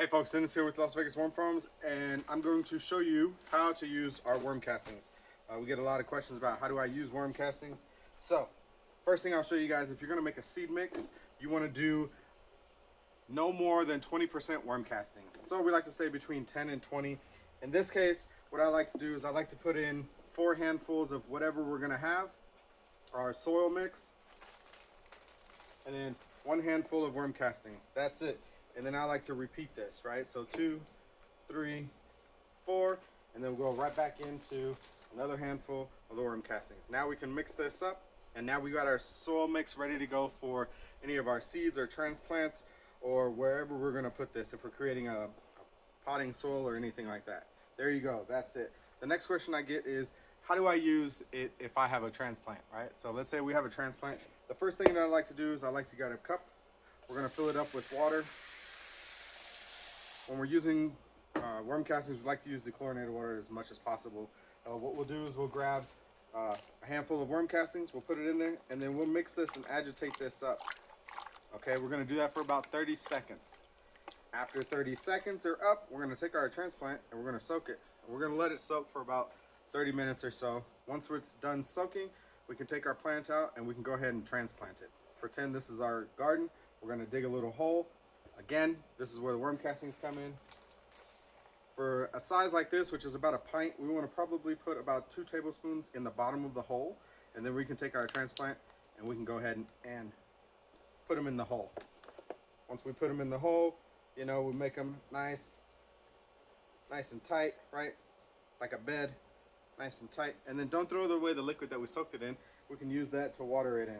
Hey folks, Dennis here with Las Vegas Worm Farms, and I'm going to show you how to use our worm castings. We get a lot of questions about how do I use worm castings. So, first thing I'll show you guys, if you're going to make a seed mix, you want to do no more than 20% worm castings. So we like to stay between 10 and 20. In this case, what I like to do is I like to put in 4 handfuls of whatever we're going to have, our soil mix, and then 1 handful of worm castings. That's it. And then I like to repeat this, right? So 2, 3, 4, and then we'll go right back into another handful of the worm castings. Now we can mix this up, and now we got our soil mix ready to go for any of our seeds or transplants or wherever we're gonna put this if we're creating a potting soil or anything like that. There you go, that's it. The next question I get is, how do I use it if I have a transplant, right? So let's say we have a transplant. The first thing that I like to do is I like to get a cup. We're gonna fill it up with water. When we're using worm castings, we like to use the chlorinated water as much as possible. What we'll do is we'll grab a handful of worm castings, we'll put it in there, and then we'll mix this and agitate this up. Okay, we're gonna do that for about 30 seconds. After 30 seconds are up, we're gonna take our transplant and we're gonna soak it. We're gonna let it soak for about 30 minutes or so. Once it's done soaking, we can take our plant out and we can go ahead and transplant it. Pretend this is our garden. We're gonna dig a little hole. Again, this is where the worm castings come in. For a size like this, which is about a pint, we want to probably put about 2 tablespoons in the bottom of the hole, and then we can take our transplant and we can go ahead and put them in the hole. Once we put them in the hole, you know, we make them nice and tight, right? Like a bed, nice and tight. And then don't throw away the liquid that we soaked it in. We can use that to water it in.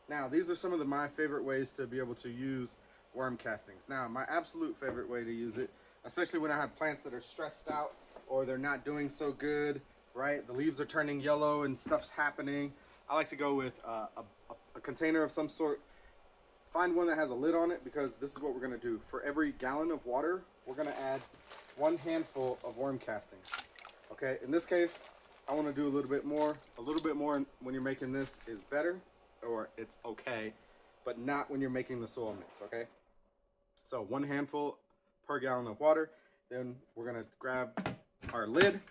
Now, these are some of my favorite ways to be able to use worm castings. Now, my absolute favorite way to use it, especially when I have plants that are stressed out or they're not doing so good, right? The leaves are turning yellow and stuff's happening. I like to go with a container of some sort. Find one that has a lid on it, because this is what we're gonna do. For every gallon of water, we're gonna add 1 handful of worm castings. Okay, in this case, I wanna do a little bit more. A little bit more when you're making this is better, or it's okay, but not when you're making the soil mix, okay? So 1 handful per gallon of water. Then we're gonna grab our lid.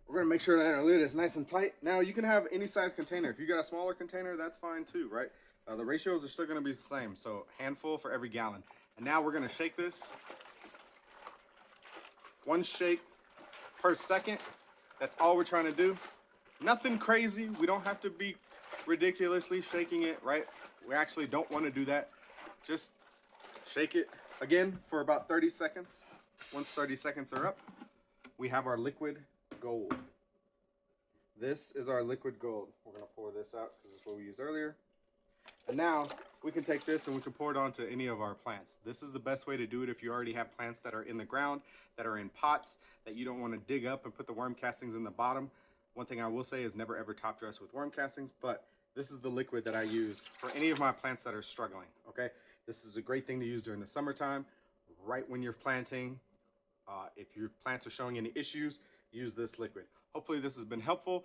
We're gonna make sure that our lid is nice and tight. Now you can have any size container. If you got a smaller container, that's fine too, right? The ratios are still gonna be the same. So handful for every gallon. And now we're gonna shake this. 1 shake per second. That's all we're trying to do. Nothing crazy. We don't have to be ridiculously shaking it, right? We actually don't want to do that. Just shake it again for about 30 seconds. Once 30 seconds are up, we have our liquid gold. This is our liquid gold. We're going to pour this out because this is what we used earlier. And now we can take this and we can pour it onto any of our plants. This is the best way to do it if you already have plants that are in the ground, that are in pots, that you don't want to dig up and put the worm castings in the bottom. One thing I will say is never ever top dress with worm castings, but this is the liquid that I use for any of my plants that are struggling, okay? This is a great thing to use during the summertime, right when you're planting. If your plants are showing any issues, use this liquid. Hopefully this has been helpful.